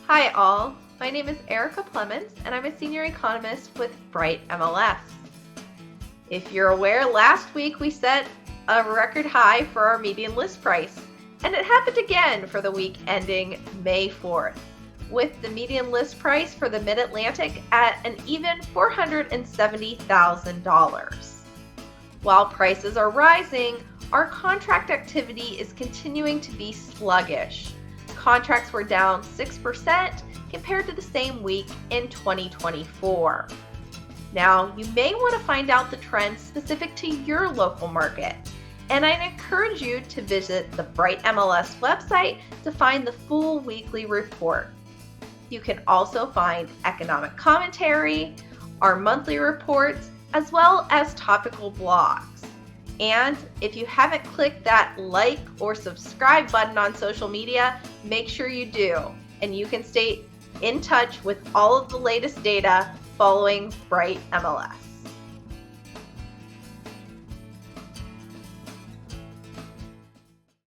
Hi all, my name is Erica Plemons and I'm a senior economist with Bright MLS. If you're aware, last week we set a record high for our median list price, and it happened again for the week ending May 4th, with the median list price for the Mid-Atlantic at an even $470,000. While prices are rising, our contract activity is continuing to be sluggish. Contracts were down 6% compared to the same week in 2024. Now, you may want to find out the trends specific to your local market, and I encourage you to visit the Bright MLS website to find the full weekly report. You can also find economic commentary, our monthly reports, as well as topical blogs. And if you haven't clicked that like or subscribe button on social media, make sure you do, and you can stay in touch with all of the latest data following Bright MLS.